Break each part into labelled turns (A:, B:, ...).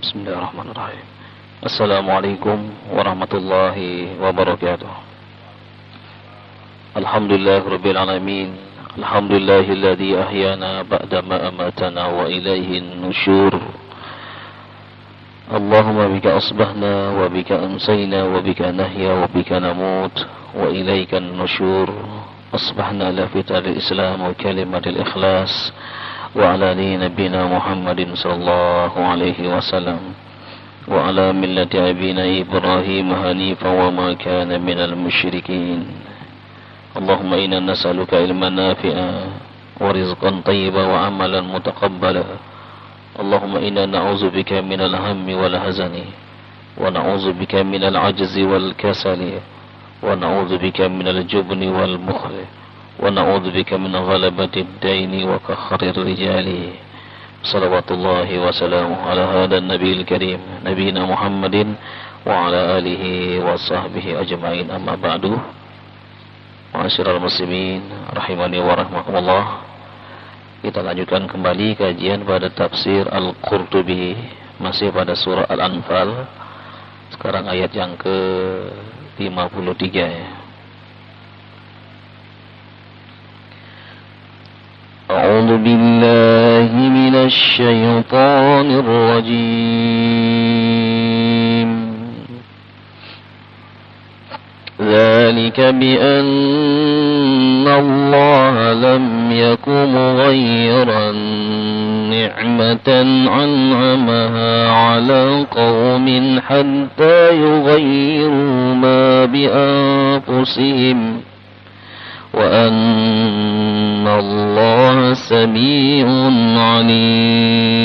A: Bismillahirrahmanirrahim. Assalamualaikum warahmatullahi wabarakatuh. Alhamdulillahirabbil alamin. Alhamdulillahilladzi ahyana ba'da ma amatana wa ilaihin nusyur. Allahumma bika asbahna wa bika amsayna wa bika nahya wa bika namut wa ilaikan nusyur. Asbahna ala fitril Islam wa kalimatil ikhlas wa ala nabiyina Muhammadin sallallahu alaihi wasallam wa ala millati abina Ibrahim hanifan wa ma kana minal musyrikin. Allahumma inna nas'aluka ilman nafi'an wa rizqan tayyiban wa amalan mutaqabbala. Allahumma inna na'udzubika minal hammi wal hazani wa na'udzubika minal ajzi wal kasali wa na'udzubika minal jubni wal bukhli wa na'udzubika min ghalabati ad-daini wa qahri ar-rijali. Salawatullahi wa salamuhu ala hadan nabiyil karim nabiyina Muhammadin wa ala alihi wa sahbihi ajma'in. Amma ba'du. Ma'asyiral muslimin rahimani wa rahmakumullah. Kita lanjutkan kembali kajian pada tafsir Al-Qurtubi, masih pada surah Al-Anfal. Sekarang ayat yang ke-53 ya. A'udzu billahi minasy syaithanir rajim. ذلك بأن الله لم يكن مغيرا نعمة أنعمها على قوم حتى يغيروا ما بأنفسهم وأن الله سميع عليم.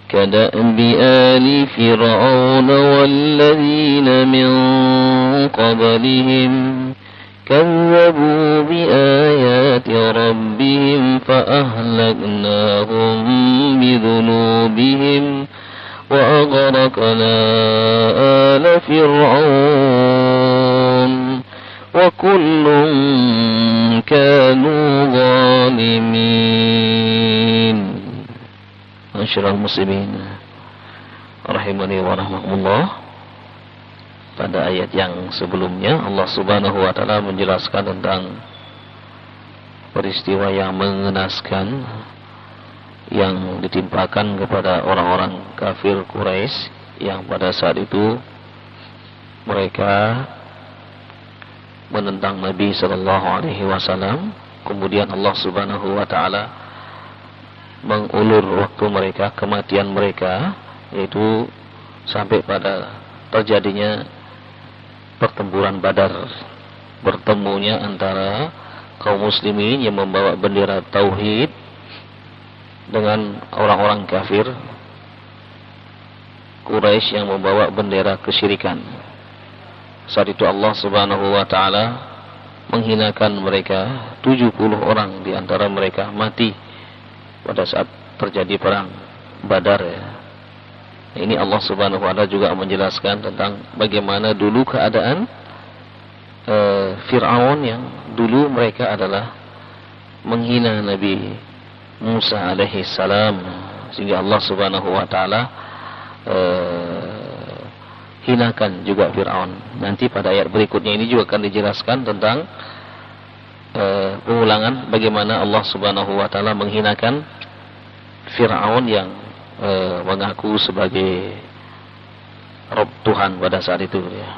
A: كدأب آل فرعون والذين من قبلهم كذبوا بآيات ربهم فأهلكناهم بذنوبهم وأغرقنا آل فرعون وكل كانوا ظالمين. Masyarul muslimin rahimani wa rahmakumullah. Pada ayat yang sebelumnya Allah Subhanahu wa taala menjelaskan tentang peristiwa yang mengenaskan yang ditimpakan kepada orang-orang kafir Quraisy yang pada saat itu mereka menentang Nabi sallallahu alaihi wasallam. Kemudian Allah Subhanahu wa taala mengulur waktu mereka, kematian mereka, yaitu sampai pada terjadinya pertempuran Badar, bertemunya antara kaum muslimin yang membawa bendera tauhid dengan orang-orang kafir Quraisy yang membawa bendera kesyirikan. Saat itu Allah Subhanahu wa taala menghinakan mereka, 70 orang di antara mereka mati pada saat terjadi perang Badar ya. Ini Allah Subhanahu wa taala juga menjelaskan tentang bagaimana dulu keadaan Fir'aun yang dulu mereka adalah menghina Nabi Musa alaihi salam, sehingga Allah Subhanahu wa taala hinakan juga Fir'aun. Nanti pada ayat berikutnya ini juga akan dijelaskan tentang pengulangan bagaimana Allah Subhanahu wa taala menghinakan Fir'aun yang mengaku sebagai Rabb Tuhan pada saat itu ya.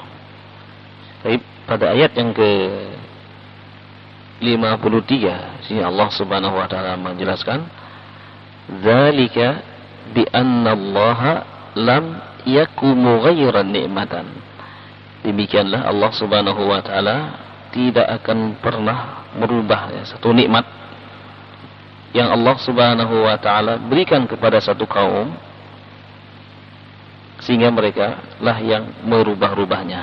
A: Tapi pada ayat yang ke-53 sini Allah Subhanahu wa taala menjelaskan dzalika bi anna Allaha lam yakum mughayyiran ni'matan. Demikianlah Allah Subhanahu wa taala tidak akan pernah merubah ya, satu nikmat yang Allah Subhanahu wa taala berikan kepada satu kaum sehingga mereka lah yang merubah-rubahnya.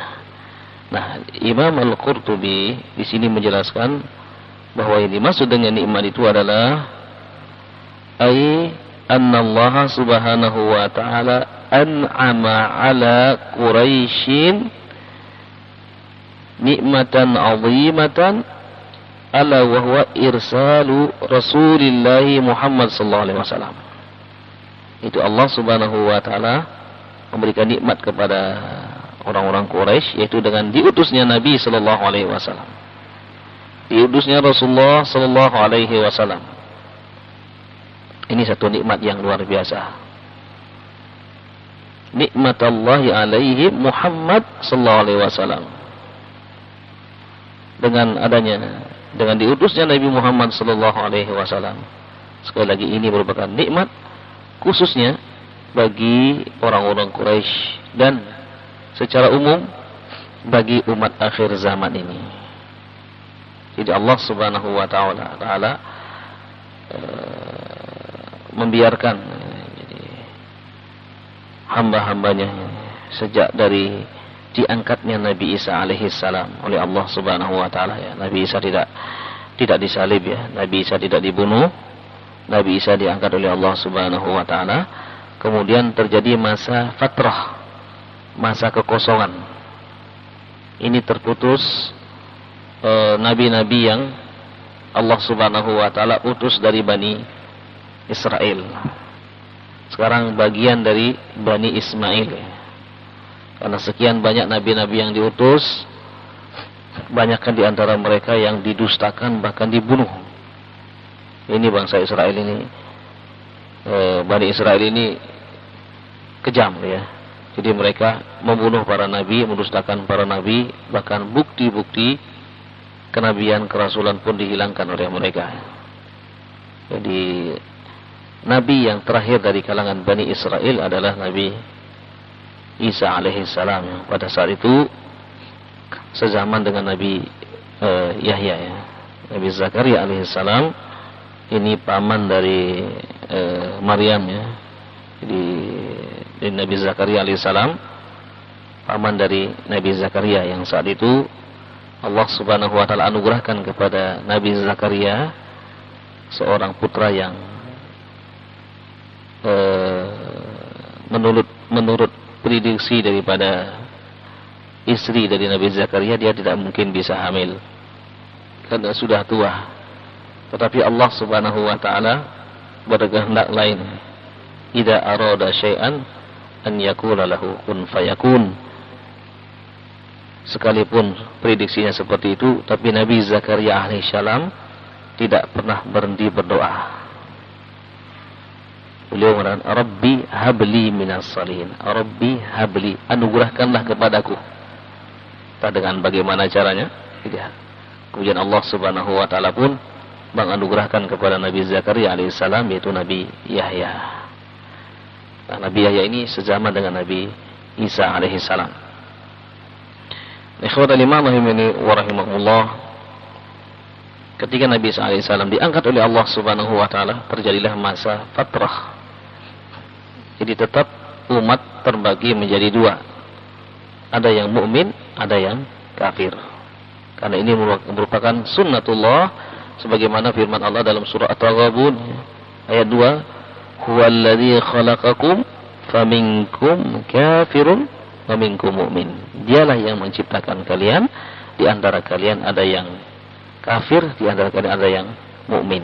A: Nah, Imam Al-Qurtubi di sini menjelaskan bahwa yang dimaksud dengan nikmat itu adalah anna Allah Subhanahu wa taala an'ama ala Quraisyin nikmatan 'azimatan ala wa huwa irsalu Rasulillah Muhammad sallallahu alaihi wasallam. Itu Allah Subhanahu wa taala memberikan nikmat kepada orang-orang Quraisy, yaitu dengan diutusnya Nabi sallallahu alaihi wasallam. Diutusnya Rasulullah sallallahu alaihi wasallam. Ini satu nikmat yang luar biasa. Nikmat Allah alaihi Muhammad sallallahu alaihi wasallam. Dengan diutusnya Nabi Muhammad sallallahu alaihi wasallam. Sekali lagi ini merupakan nikmat khususnya bagi orang-orang Quraisy dan secara umum bagi umat akhir zaman ini. Jadi Allah Subhanahu wa taala membiarkan hamba-hambanya sejak dari diangkatnya Nabi Isa alaihi salam oleh Allah Subhanahu wa taala, ya. Nabi Isa tidak disalib, ya. Nabi Isa tidak dibunuh. Nabi Isa diangkat oleh Allah Subhanahu wa taala. Kemudian terjadi masa fatrah, masa kekosongan. Ini terputus nabi-nabi yang Allah Subhanahu wa taala utus dari Bani Israel. Sekarang bagian dari Bani Ismail. Karena sekian banyak nabi-nabi yang diutus, banyakkan di antara mereka yang didustakan bahkan dibunuh. Ini bangsa Israel ini, Bani Israel ini kejam, ya. Jadi mereka membunuh para nabi, mendustakan para nabi, bahkan bukti-bukti kenabian, kerasulan pun dihilangkan oleh mereka. Jadi nabi yang terakhir dari kalangan Bani Israel adalah Nabi Isa alaihi salam. Pada saat itu sezaman dengan Nabi Yahya, ya. Nabi Zakaria alaihi salam ini paman dari Maryam, ya. Jadi Nabi Zakaria alaihissalam paman dari Nabi Zakaria, yang saat itu Allah Subhanahu wa taala anugerahkan kepada Nabi Zakaria seorang putra yang menurut prediksi daripada istri dari Nabi Zakaria, dia tidak mungkin bisa hamil karena sudah tua. Tetapi Allah Subhanahu wa taala berkehendak lain. Idza arada syai'an an yakula lahu kun fayakun. Sekalipun prediksinya seperti itu, tapi Nabi Zakaria alaihissalam tidak pernah berhenti berdoa. Beliau mengatakan, Rabbi habli minas salihin. Rabbi habli, anugerahkanlah kepadaku. Tak dengan bagaimana caranya? Tidak. Kemudian Allah Subhanahu wa taala pun menganugerahkan kepada Nabi Zakaria alaihissalam, yaitu Nabi Yahya. Nah, Nabi Yahya ini sezaman dengan Nabi Isa alaihissalam. Ikhwatal iman rahimani wa rahimakumullah. Ketika Nabi Isa alaihissalam diangkat oleh Allah Subhanahu wa taala, terjadilah masa fatrah. Jadi tetap umat terbagi menjadi dua. Ada yang mukmin, ada yang kafir. Karena ini merupakan sunnatullah, sebagaimana firman Allah dalam surah At-Taghabun ayat 2, huwallazi khalaqakum faminkum kafirun wa minkum mu'min. Dialah yang menciptakan kalian, di antara kalian ada yang kafir, di antara kalian ada yang mukmin.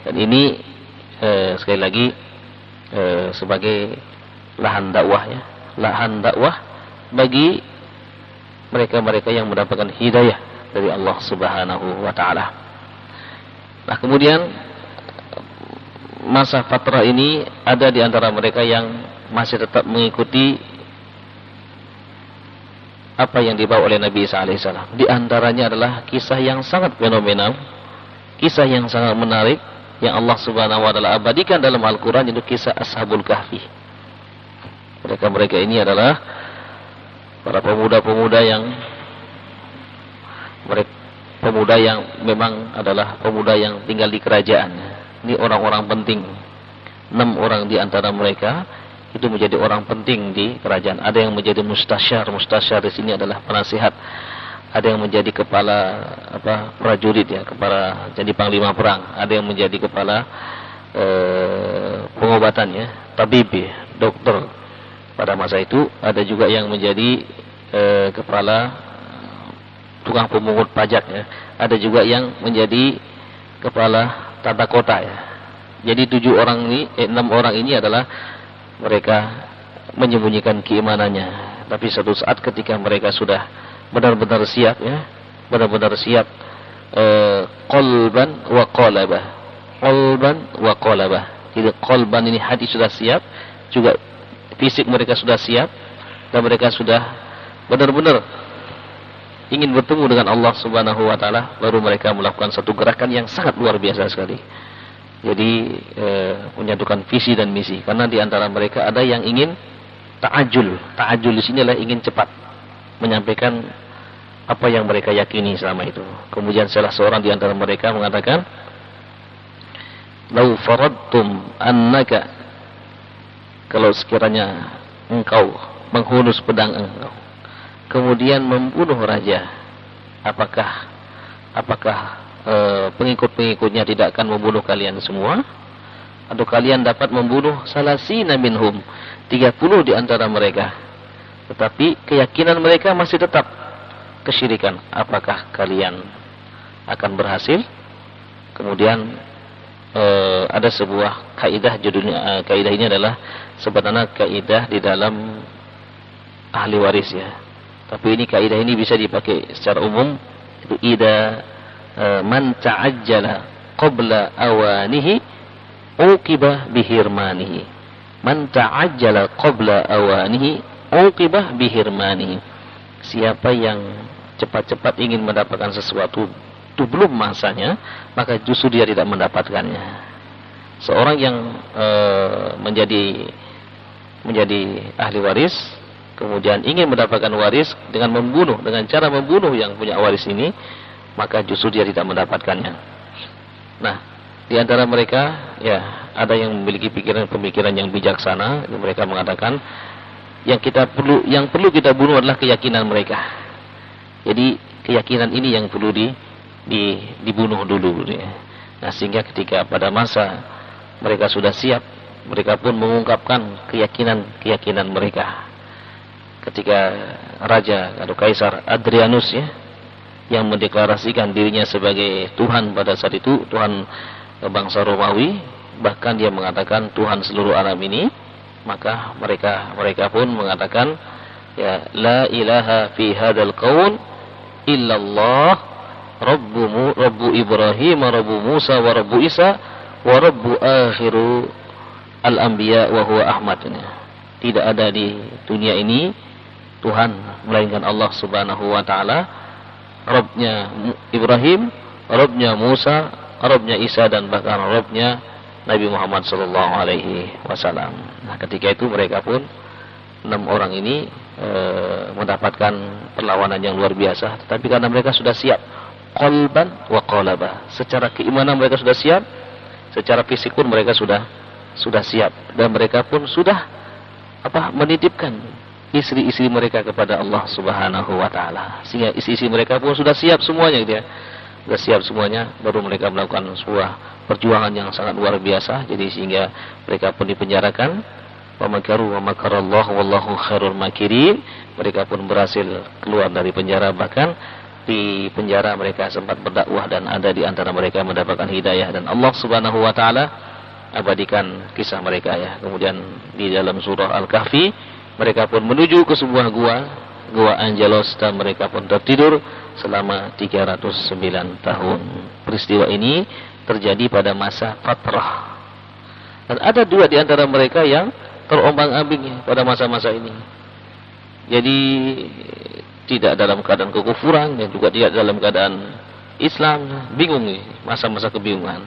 A: Dan ini sekali lagi sebagai lahan dakwah, ya. Lahan dakwah bagi mereka-mereka yang mendapatkan hidayah dari Allah Subhanahu wa taala. Nah, kemudian masa fatrah ini ada di antara mereka yang masih tetap mengikuti apa yang dibawa oleh Nabi Isa alaihissalam. Di antaranya adalah kisah yang sangat fenomenal, kisah yang sangat menarik yang Allah Subhanahu wa taala abadikan dalam Al-Qur'an, yaitu kisah Ashabul Kahfi. Mereka-mereka ini adalah para pemuda-pemuda yang memang adalah pemuda yang tinggal di kerajaan. Ini orang-orang penting. 6 orang di antara mereka itu menjadi orang penting di kerajaan. Ada yang menjadi mustasyar. Mustasyar di sini adalah penasihat. Ada yang menjadi kepala prajurit, ya, kepala jadi panglima perang. Ada yang menjadi kepala pengobatan, ya, tabib, ya, dokter. Pada masa itu ada juga yang menjadi kepala tukang pemungut pajak, ya. Ada juga yang menjadi kepala tata kota, ya. Jadi 6 orang ini adalah mereka menyembunyikan keimanannya. Tapi suatu saat ketika mereka sudah benar-benar siap, ya, benar-benar siap, qalban wa qalabah, qalban wa qalabah. Jadi qalban ini hati sudah siap, juga fisik mereka sudah siap, dan mereka sudah benar-benar ingin bertemu dengan Allah Subhanahu wa taala, baru mereka melakukan satu gerakan yang sangat luar biasa sekali. Jadi menyatukan visi dan misi, karena di antara mereka ada yang ingin ta'ajul. Ta'ajul di sini adalah ingin cepat menyampaikan apa yang mereka yakini selama itu. Kemudian salah seorang di antara mereka mengatakan, "Lau faradtum annaka," kalau sekiranya engkau menghunus pedang engkau, kemudian membunuh raja, apakah pengikut-pengikutnya tidak akan membunuh kalian semua? Atau kalian dapat membunuh salasina minhum, 30 di antara mereka, tetapi keyakinan mereka masih tetap kesyirikan. Apakah kalian akan berhasil? Kemudian ada sebuah kaidah, judulnya kaidah ini adalah sebenarnya kaidah di dalam ahli waris, ya. Tapi ini kaidah ini bisa dipakai secara umum. Itu ida man ta'ajjala qabla awanihi uqibah bihirmanihi. Man ta'ajjala qabla awanihi uqibah bihirmanihi. Siapa yang cepat-cepat ingin mendapatkan sesuatu itu belum masanya, maka justru dia tidak mendapatkannya. Seorang yang menjadi ahli waris, kemudian ingin mendapatkan waris dengan cara membunuh yang punya waris ini, maka justru dia tidak mendapatkannya. Nah, di antara mereka, ya, ada yang memiliki pemikiran yang bijaksana. Mereka mengatakan yang perlu kita bunuh adalah keyakinan mereka. Jadi keyakinan ini yang perlu dibunuh dulu. Nah, sehingga ketika pada masa mereka sudah siap, mereka pun mengungkapkan keyakinan mereka. Ketika raja atau kaisar Adrianus, ya, yang mendeklarasikan dirinya sebagai Tuhan pada saat itu, Tuhan bangsa Romawi, bahkan dia mengatakan Tuhan seluruh alam ini, maka mereka pun mengatakan, ya, la ilaha fi hadzal qaul illallah rabbu Ibrahim wa rabbu Musa wa rabbu Isa wa rabbu akhiru al-anbiya wa huwa Ahmad. Tidak ada di dunia ini Tuhan melainkan Allah Subhanahu wa taala, Rabbnya Ibrahim, Rabbnya Musa, Rabbnya Isa, dan bahkan Rabbnya Nabi Muhammad sallallahu alaihi wasallam. Nah, ketika itu mereka pun 6 orang ini mendapatkan perlawanan yang luar biasa, tetapi karena mereka sudah siap, qalban wa qalaba, secara keimanan mereka sudah siap, secara fisik pun mereka sudah siap, dan mereka pun sudah menitipkan istri-istri mereka kepada Allah Subhanahu wa taala, sehingga istri-istri mereka pun sudah siap semuanya, gitu ya. Sudah siap semuanya, baru mereka melakukan sebuah perjuangan yang sangat luar biasa. Jadi sehingga mereka pun dipenjarakan. Wa makaru wa makarallahu wallahu khairul makirin. Mereka pun berhasil keluar dari penjara, bahkan di penjara mereka sempat berdakwah, dan ada di antara mereka mendapatkan hidayah, dan Allah Subhanahu wa taala abadikan kisah mereka, ya. Kemudian di dalam surah Al-Kahfi mereka pun menuju ke sebuah gua Angelos, dan mereka pun tertidur selama 309 tahun. Peristiwa ini terjadi pada masa Fatrah. Dan ada 2 di antara mereka yang terombang-ambing pada masa-masa ini. Jadi tidak dalam keadaan kekufuran, dan juga tidak dalam keadaan Islam. Bingung nih, masa-masa kebingungan.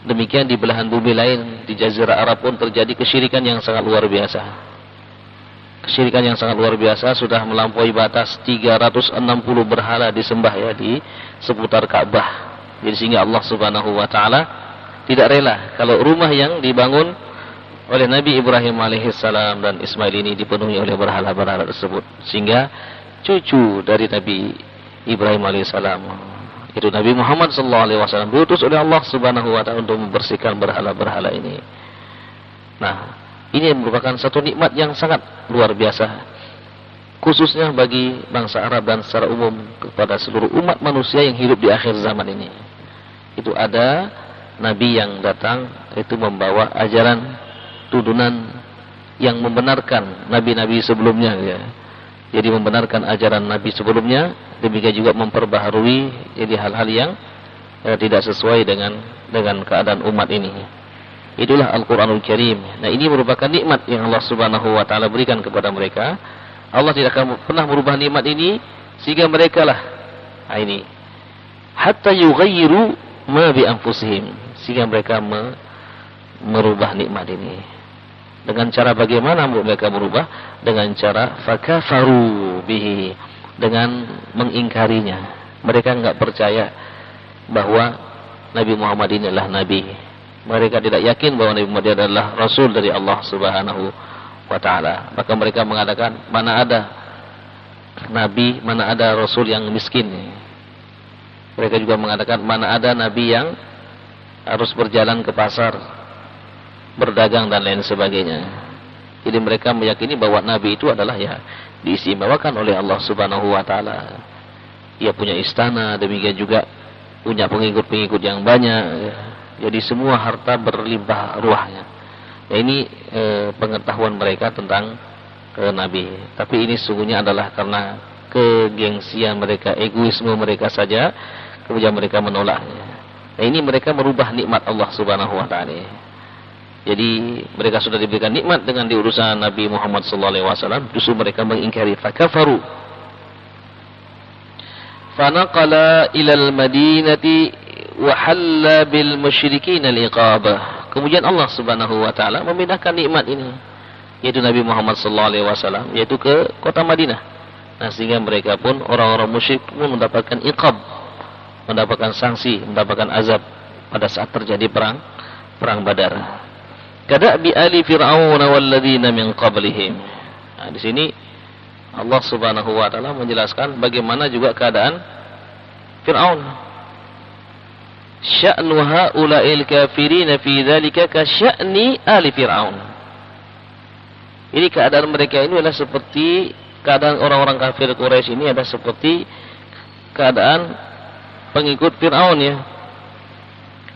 A: Demikian di belahan bumi lain, di Jazirah Arab pun terjadi kesyirikan yang sangat luar biasa. Kesyirikan yang sangat luar biasa, sudah melampaui batas 360 berhala disembah, ya, di seputar Ka'bah. Jadi sehingga Allah Subhanahu wa taala tidak rela kalau rumah yang dibangun oleh Nabi Ibrahim alaihissalam dan Ismail ini dipenuhi oleh berhala-berhala tersebut. Sehingga cucu dari Nabi Ibrahim alaihissalam, itu Nabi Muhammad sallallahu alaihi wasallam, diutus oleh Allah Subhanahu wa taala untuk membersihkan berhala-berhala ini. Nah, ini merupakan satu nikmat yang sangat luar biasa, khususnya bagi bangsa Arab dan secara umum kepada seluruh umat manusia yang hidup di akhir zaman ini. Itu ada nabi yang datang itu membawa ajaran turunan yang membenarkan nabi-nabi sebelumnya ya. Jadi membenarkan ajaran nabi sebelumnya, demikian juga memperbaharui jadi hal-hal yang tidak sesuai dengan keadaan umat ini. Itulah Al-Qur'anul Karim. Nah, ini merupakan nikmat yang Allah Subhanahu wa taala berikan kepada mereka. Allah tidak akan pernah merubah nikmat ini sehingga mereka lah ini hatta yughayyiru ma bi anfusihim, sehingga mereka merubah nikmat ini. Dengan cara bagaimana mereka merubah? Dengan cara fakafaru bihi, dengan mengingkarinya. Mereka enggak percaya bahwa Nabi Muhammad ini adalah nabi. Mereka tidak yakin bahwa Nabi Muhammad adalah rasul dari Allah Subhanahu wa taala. Maka mereka mengatakan, mana ada nabi, mana ada rasul yang miskin. Mereka juga mengatakan, mana ada nabi yang harus berjalan ke pasar, berdagang dan lain sebagainya. Jadi mereka meyakini bahwa nabi itu adalah ya diistimewakan oleh Allah Subhanahu wa taala. Ia punya istana, demikian juga punya pengikut-pengikut yang banyak ya. Jadi semua harta berlimpah ruahnya. Ya, ini pengetahuan mereka tentang nabi. Tapi ini sungguhnya adalah karena kegengsian mereka, egoisme mereka saja, kemudian mereka menolaknya. Nah, ini mereka merubah nikmat Allah Subhanahu wa taala. Jadi mereka sudah diberikan nikmat dengan diurusan Nabi Muhammad sallallahu alaihi wasallam, justru mereka mengingkari, fakafaru. Fanaqala ilal madinati wa halla bil musyrikin al-iqabah. Kemudian Allah Subhanahu wa taala memindahkan nikmat ini, yaitu Nabi Muhammad sallallahu alaihi wasallam, yaitu ke kota Madinah. Nah, sehingga mereka pun orang-orang musyrik pun mendapatkan iqab, mendapatkan sanksi, mendapatkan azab pada saat terjadi perang Badar. Kadabi ali fir'aun walladzina min qablihim. Nah, di sini Allah Subhanahu wa taala menjelaskan bagaimana juga keadaan Fir'aun. Sya'nu haula'il kafirin fi dzalika ka sya'ni ali fir'aun. Ini keadaan mereka ini adalah seperti keadaan orang-orang kafir Quraisy, ini adalah seperti keadaan pengikut Fir'aun ya.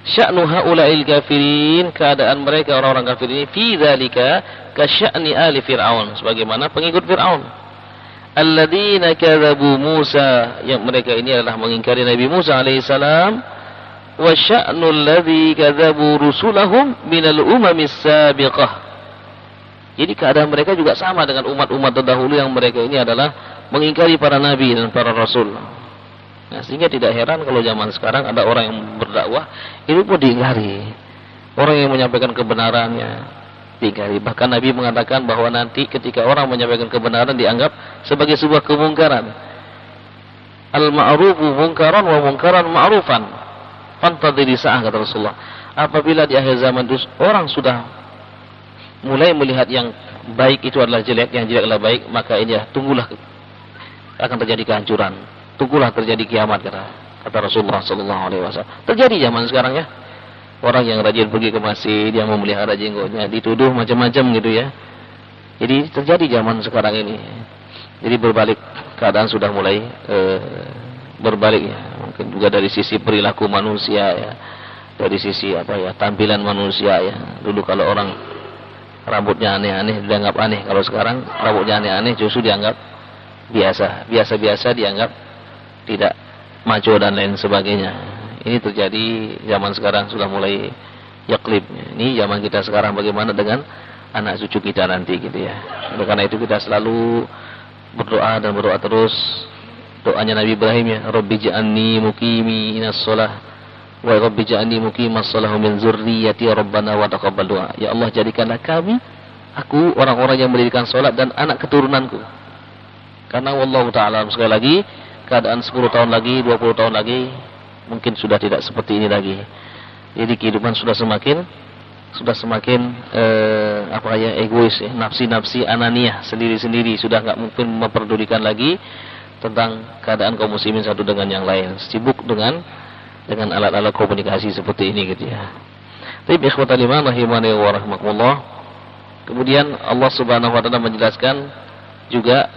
A: Sya'nu haula'il kafirin, keadaan mereka orang-orang kafir ini fi dzalika ka sya'ni ali fir'aun, sebagaimana pengikut Fir'aun. Alladzina kadzabu Musa, yang mereka ini adalah mengingkari Nabi Musa alaihissalam. Wa sya'nu alladzi kadzabu rusulahum minal umamis sabiqah. Jadi keadaan mereka juga sama dengan umat-umat terdahulu yang mereka ini adalah mengingkari para nabi dan para rasul. Nah, sehingga tidak heran kalau zaman sekarang ada orang yang berdakwah itu pun diingkari. Orang yang menyampaikan kebenarannya diingkari. Bahkan Nabi mengatakan bahwa nanti ketika orang menyampaikan kebenaran dianggap sebagai sebuah kemungkaran. Al-ma'rufu mungkaran wa mungkaran ma'rufan. Fantadhiri sa'ah, kata Rasulullah. Apabila di akhir zaman itu orang sudah mulai melihat yang baik itu adalah jelek, yang jelek adalah baik, maka ini ya, tunggulah akan terjadi kehancuran. Tunggulah terjadi kiamat, kata Rasulullah sallallahu alaihi wasallam. Terjadi zaman sekarang ya. Orang yang rajin pergi ke masjid, yang memelihara jenggotnya, dituduh macam-macam gitu ya. Jadi terjadi zaman sekarang ini. Jadi berbalik, keadaan sudah mulai berbalik ya. Mungkin juga dari sisi perilaku manusia ya. Dari sisi apa ya, tampilan manusia ya. Dulu kalau orang rambutnya aneh-aneh dianggap aneh, kalau sekarang rambutnya aneh-aneh justru dianggap biasa. Biasa-biasa dianggap tidak maco dan lain sebagainya. Ini terjadi zaman sekarang, sudah mulai yaklib. Ini zaman kita sekarang, bagaimana dengan anak cucu kita nanti gitu ya. Oleh karena itu kita selalu berdoa dan berdoa terus. Doanya Nabi Ibrahim ya, Rabbi ja'alni muqimi inas shalah wa Rabbi ja'alni muqimas shalah min dzurriyyati rabbana wa taqabbal du'a. Ya Allah, jadikanlah kami, aku orang-orang yang mendirikan salat dan anak keturunanku. Karena wallahu ta'ala, sekali lagi keadaan 10 tahun lagi, 20 tahun lagi mungkin sudah tidak seperti ini lagi. Jadi kehidupan sudah semakin apa ya, egois ya, nafsi-nafsi ananiyah, sendiri-sendiri, sudah enggak mungkin memperdulikan lagi tentang keadaan kaum muslimin satu dengan yang lain, sibuk dengan alat-alat komunikasi seperti ini gitu ya. Tapi ikhwatal iman rahimani wa rahmakumullah. Kemudian Allah Subhanahu wa taala menjelaskan juga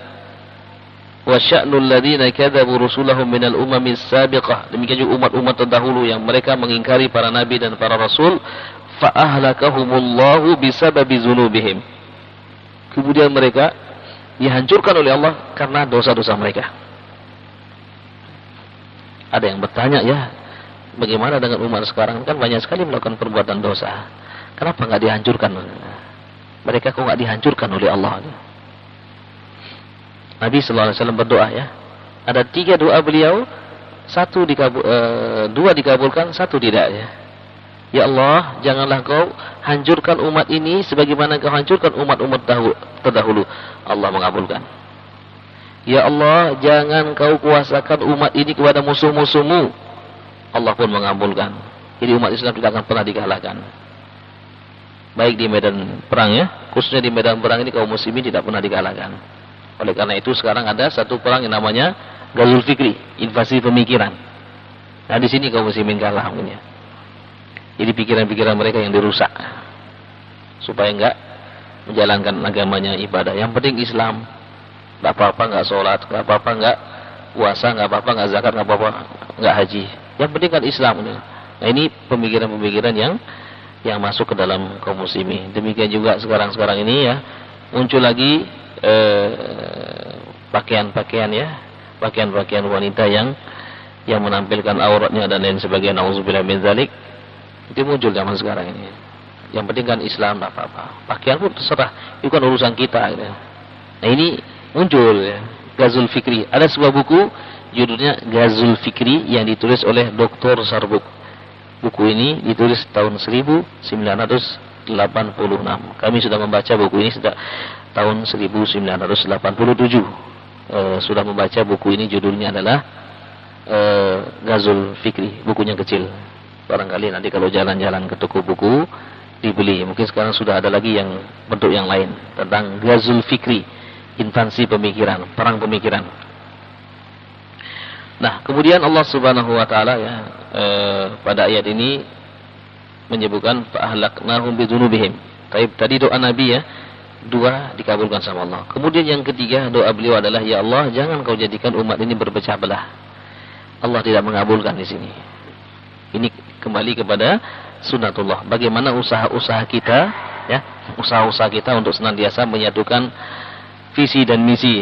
A: wa sya'nul ladzina kadzabu rusulahum minal umamis sabiqah. Demikian juga umat-umat terdahulu yang mereka mengingkari para nabi dan para rasul, fa ahlakahumullahu bisababi dzunubihim. Kemudian mereka dihancurkan oleh Allah karena dosa-dosa mereka. Ada yang bertanya, ya, bagaimana dengan umat sekarang? Kan banyak sekali melakukan perbuatan dosa. Kenapa enggak dihancurkan? Mereka kok enggak dihancurkan oleh Allah? Nabi sallallahu alaihi wasallam berdoa, ya. Ada 3 doa beliau, 2 dikabulkan, 1 tidak, ya. Ya Allah, janganlah Kau hancurkan umat ini sebagaimana Kau hancurkan umat-umat terdahulu. Allah mengabulkan. Ya Allah, jangan Kau kuasakan umat ini kepada musuh-musuhmu. Allah pun mengabulkan. Jadi umat Islam tidak akan pernah dikalahkan. Baik di medan perang, ya, khususnya di medan perang ini kaum muslimin tidak pernah dikalahkan. Oleh karena itu sekarang ada satu perang yang namanya Ghazul Fikri, invasi pemikiran. Nah, di sini kaum muslimin kalah punya. Jadi pikiran-pikiran mereka yang dirusak supaya enggak menjalankan agamanya, ibadah. Yang penting Islam. Enggak apa-apa enggak sholat, enggak apa-apa enggak puasa, enggak apa-apa enggak zakat, enggak apa-apa enggak haji. Yang penting kan Islam. Nah, ini pemikiran-pemikiran yang masuk ke dalam kaum muslimin. Demikian juga sekarang ini, ya, muncul lagi pakaian-pakaian, ya, pakaian-pakaian wanita yang menampilkan auratnya dan lain sebagainya. Nauzubillah min dzalik. Itu muncul zaman sekarang ini. Yang penting kan Islam, enggak apa-apa. Pakaian pun terserah, itu kan urusan kita, gitu. Nah, ini muncul, ya, Ghazul Fikri. Ada sebuah buku judulnya Ghazul Fikri yang ditulis oleh Dr. Sarbuk. Buku ini ditulis tahun 1986. Kami sudah membaca buku ini sejak tahun 1987. Sudah membaca buku ini, judulnya adalah Ghazul Fikri. Bukunya kecil. Barangkali nanti kalau jalan-jalan ke toko buku dibeli. Mungkin sekarang sudah ada lagi yang bentuk yang lain tentang Ghazul Fikri, invasi pemikiran, perang pemikiran. Nah, kemudian Allah Subhanahu wa taala, ya, pada ayat ini menyebutkan fa'ahlaknahum bidzunubihim. Tadi doa Nabi, ya, 2 dikabulkan sama Allah. Kemudian yang ketiga doa beliau adalah, ya Allah, jangan Kau jadikan umat ini berpecah belah. Allah tidak mengabulkan di sini. Ini kembali kepada sunnatullah. Bagaimana usaha-usaha kita, ya, usaha-usaha kita untuk senantiasa menyatukan visi dan misi.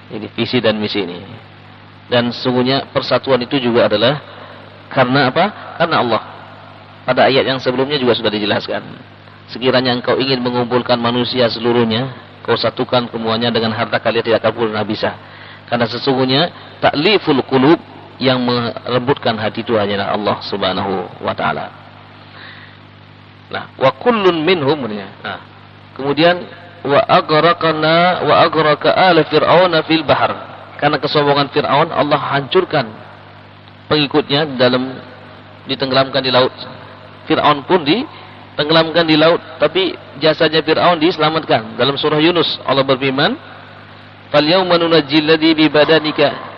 A: Jadi visi dan misi ini. Dan sesungguhnya persatuan itu juga adalah karena apa? Karena Allah. Pada ayat yang sebelumnya juga sudah dijelaskan. Sekiranya engkau ingin mengumpulkan manusia seluruhnya, kau satukan semuanya dengan harta kalian tidak akan pernah bisa. Karena sesungguhnya ta'liful qulub, yang melembutkan hati itu hanyalah Allah Subhanahu wa taala. Nah, wa kullun minhum, nah, kemudian wa aghraqa ala fir'auna fil bahr. Karena kesombongan Fir'aun, Allah hancurkan pengikutnya ditenggelamkan di laut. Fir'aun pun ditenggelamkan di laut, tapi jasanya Fir'aun diselamatkan. Dalam surah Yunus Allah berfirman, "Fal yauma nunajjil ladzi bi badanika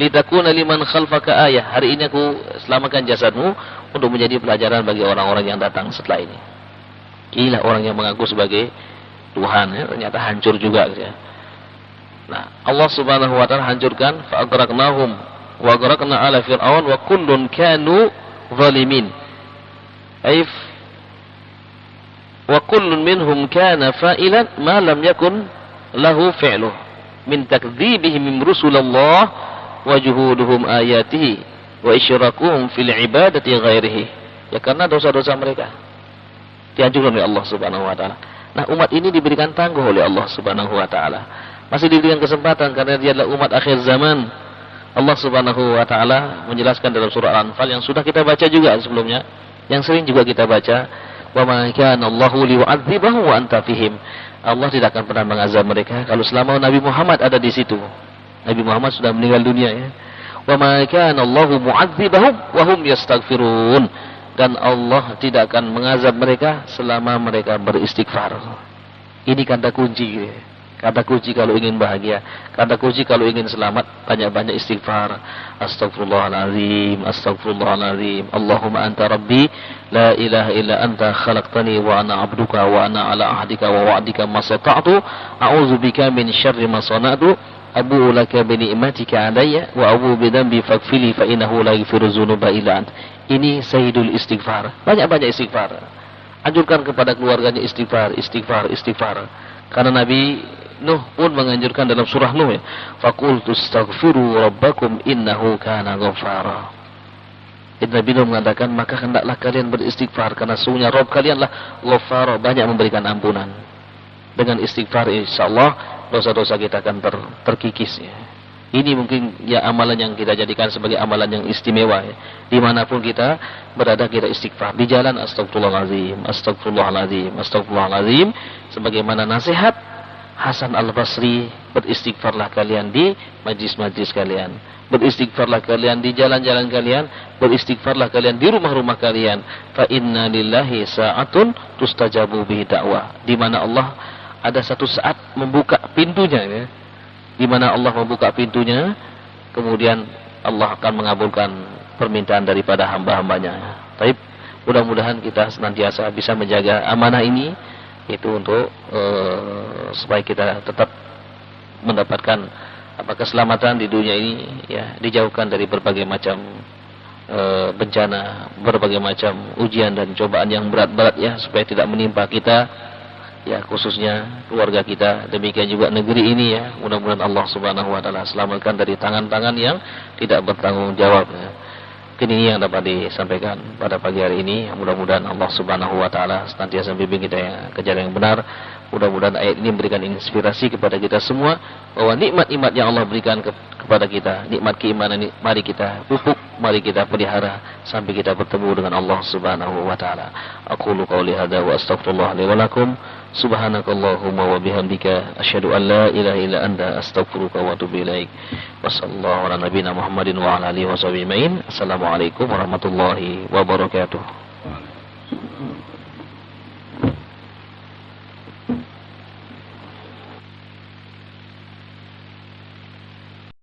A: litakuna liman khalfaka ayah." Hari ini aku selamatkan jasadmu untuk menjadi pelajaran bagi orang-orang yang datang setelah ini. Inilah orang yang mengaku sebagai Tuhan, ya, ternyata hancur juga, ya. Nah, Allah Subhanahu wa taala hancurkan, fa aghraqnahum wa aghraqna ala fir'aun wa kullun kanu zalimin. Wa kullun minhum kana fa'ilan ma lam yakun lahu fi'luh min takdzibihim rusulallah wa juhuduhum ayatihi wa isyrakuhum fil ibadati ghairihi. Ya, karena dosa-dosa mereka dihancurkan oleh Allah Subhanahu wa taala. Nah, umat ini diberikan tangguh oleh Allah Subhanahu wa taala. Masih diberikan kesempatan karena dia adalah umat akhir zaman. Allah Subhanahu wa taala menjelaskan dalam surah Al-Anfal yang sudah kita baca juga sebelumnya, yang sering juga kita baca, wa ma kana Allahu liyu'adzibahum wa anta fihim. Allah tidak akan pernah mengazab mereka kalau selama Nabi Muhammad ada di situ. Nabi Muhammad sudah meninggal dunia, ya. Wa ma kana Allahu mu'adzibahum wa hum yastaghfirun. Dan Allah tidak akan mengazab mereka selama mereka beristighfar. Ini kata kunci, ya. Kata kunci kalau ingin bahagia, kata kunci kalau ingin selamat, banyak-banyak istighfar. Astaghfirullahalazim, astaghfirullahalazim. Allahumma anta rabbi, la ilaha illa anta khalaqtani wa ana abduka wa ana ala ahdika wa wa'dika ma sata'tu. A'udzubika min syarri ma sana'tu. abu laka bi ni'matika alayya wa abu bi dhanbi faghfirli fa innahu la yaghfiru dzunuba illa ant. Ini sayyidul istighfar. Banyak-banyak istighfar. Anjurkan kepada keluarganya istighfar, istighfar, istighfar. Karena Nabi Nuh pun menganjurkan dalam surah Nuh, faqultu astaghfiru rabbakum innahu kana ghaffara. Nabi Nuh mengatakan, maka hendaklah kalian beristighfar karena sesungguhnya Rabb kalianlah Ghaffar, banyak memberikan ampunan. Dengan istighfar insyaallah dosa-dosa kita akan terkikis ya. Ini mungkin ya amalan yang kita jadikan sebagai amalan yang istimewa ya. Dimanapun kita berada kita istighfar. Di jalan astagfirullahaladzim, astagfirullahaladzim, astagfirullahaladzim. Sebagaimana nasihat Hasan Al-Basri, beristighfarlah kalian di majlis-majlis kalian, beristighfarlah kalian di jalan-jalan kalian, beristighfarlah kalian di rumah-rumah kalian. Fa inna lillahi sa'atun tustajabu bihi da'wah. Di mana Allah ada satu saat membuka pintunya ya. Di mana Allah membuka pintunya, kemudian Allah akan mengabulkan permintaan daripada hamba-hambanya. Baik, mudah-mudahan kita senantiasa bisa menjaga amanah ini, itu untuk supaya kita tetap mendapatkan keselamatan di dunia ini ya, dijauhkan dari berbagai macam bencana, berbagai macam ujian dan cobaan yang berat-berat ya, supaya tidak menimpa kita ya, khususnya keluarga kita, demikian juga negeri ini ya. Mudah-mudahan Allah Subhanahu wa taala selamatkan dari tangan-tangan yang tidak bertanggung jawab ya. Ini yang dapat disampaikan pada pagi hari ini. Mudah-mudahan Allah Subhanahu wa taala senantiasa membimbing kita yang ke jalan yang benar. Mudah-mudahan ayat ini memberikan inspirasi kepada kita semua bahwa nikmat-nikmat yang Allah berikan kepada kita, nikmat keimanan, mari kita pupuk, mari kita pelihara sampai kita bertemu dengan Allah Subhanahu wa taala. Aqulu qouli hadza wa astaghfirullah li wa lakum. Subhanakallahumma wa bihamdika asyhadu an la ilaha illa anta astaghfiruka wa atubu ilaik. Wassallallahu ala nabiyyina Muhammadin wa ala alihi washabihi ajmain. Assalamualaikum warahmatullahi wabarakatuh.